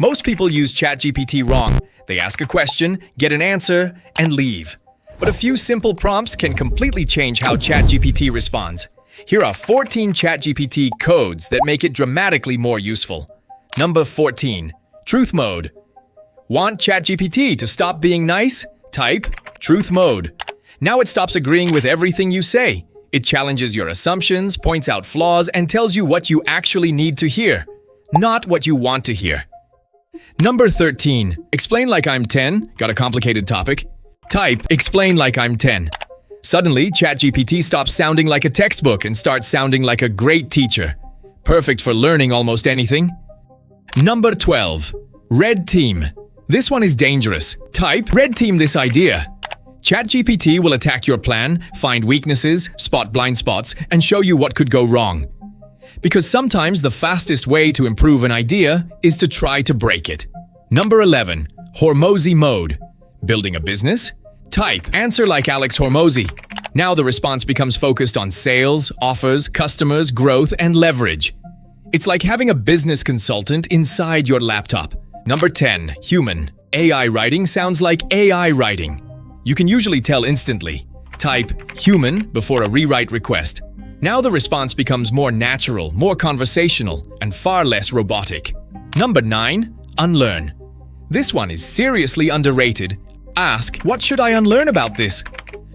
Most people use ChatGPT wrong. They ask a question, get an answer, and leave. But a few simple prompts can completely change how ChatGPT responds. Here are 14 ChatGPT codes that make it dramatically more useful. Number 14. Truth Mode. Want ChatGPT to stop being nice? Type Truth Mode. Now it stops agreeing with everything you say. It challenges your assumptions, points out flaws, and tells you what you actually need to hear, not what you want to hear. Number 13. Explain like I'm 10. Got a complicated topic? Type Explain like I'm 10. Suddenly, ChatGPT stops sounding like a textbook and starts sounding like a great teacher. Perfect for learning almost anything. Number 12. Red Team. This one is dangerous. Type Red Team this idea. ChatGPT will attack your plan, find weaknesses, spot blind spots, and show you what could go wrong. Because sometimes the fastest way to improve an idea is to try to break it. Number 11. Hormozi Mode. Building a business? Type Answer like Alex Hormozi. Now the response becomes focused on sales, offers, customers, growth, and leverage. It's like having a business consultant inside your laptop. Number 10. Human. AI writing sounds like AI writing. You can usually tell instantly. Type human before a rewrite request. Now the response becomes more natural, more conversational, and far less robotic. Number 9. Unlearn. This one is seriously underrated. Ask, what should I unlearn about this?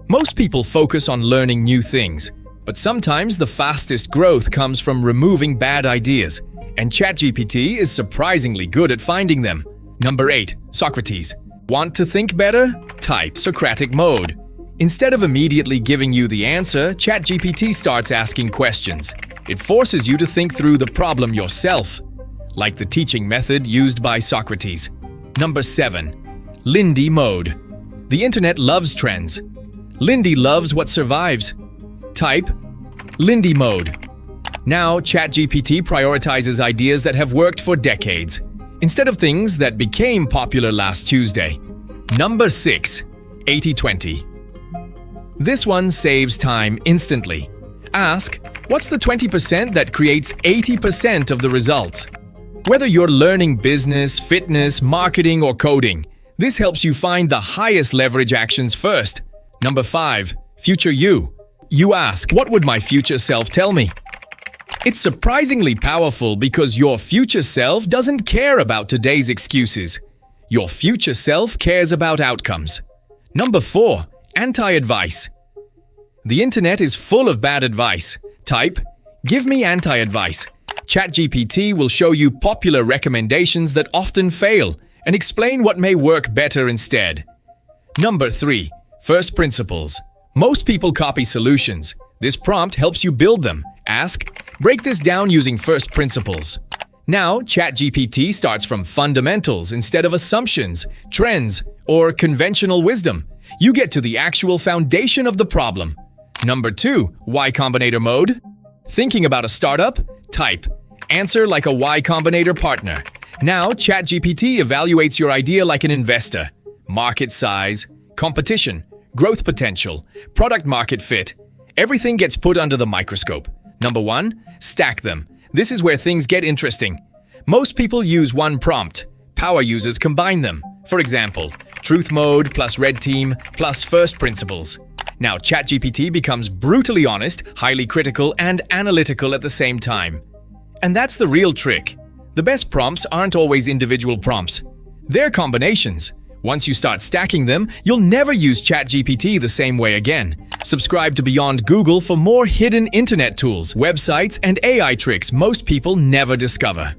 Most people focus on learning new things, but sometimes the fastest growth comes from removing bad ideas, and ChatGPT is surprisingly good at finding them. Number 8. Socrates. Want to think better? Type Socratic Mode. Instead of immediately giving you the answer, ChatGPT starts asking questions. It forces you to think through the problem yourself, like the teaching method used by Socrates. Number 7. Lindy Mode. The internet loves trends. Lindy loves what survives. Type Lindy Mode. Now, ChatGPT prioritizes ideas that have worked for decades, instead of things that became popular last Tuesday. Number 6. 80-20. This one saves time instantly. Ask, what's the 20% that creates 80% of the results? Whether you're learning business, fitness, marketing, or coding, this helps you find the highest leverage actions first. Number 5. Future You. You ask, what would my future self tell me? It's surprisingly powerful because your future self doesn't care about today's excuses. Your future self cares about outcomes. Number 4. Anti-advice. The internet is full of bad advice. Type, give me anti-advice. ChatGPT will show you popular recommendations that often fail and explain what may work better instead. Number 3. First principles. Most people copy solutions. This prompt helps you build them. Ask, break this down using first principles. Now, ChatGPT starts from fundamentals instead of assumptions, trends, or conventional wisdom. You get to the actual foundation of the problem. Number 2. Y Combinator Mode. Thinking about a startup? Type, answer like a Y Combinator partner. Now, ChatGPT evaluates your idea like an investor. Market size, competition, growth potential, product market fit. Everything gets put under the microscope. Number 1. Stack them. This is where things get interesting. Most people use one prompt. Power users combine them. For example, Truth Mode plus Red Team plus First Principles. Now ChatGPT becomes brutally honest, highly critical, and analytical at the same time. And that's the real trick. The best prompts aren't always individual prompts. They're combinations. Once you start stacking them, you'll never use ChatGPT the same way again. Subscribe to Beyond Google for more hidden internet tools, websites, and AI tricks most people never discover.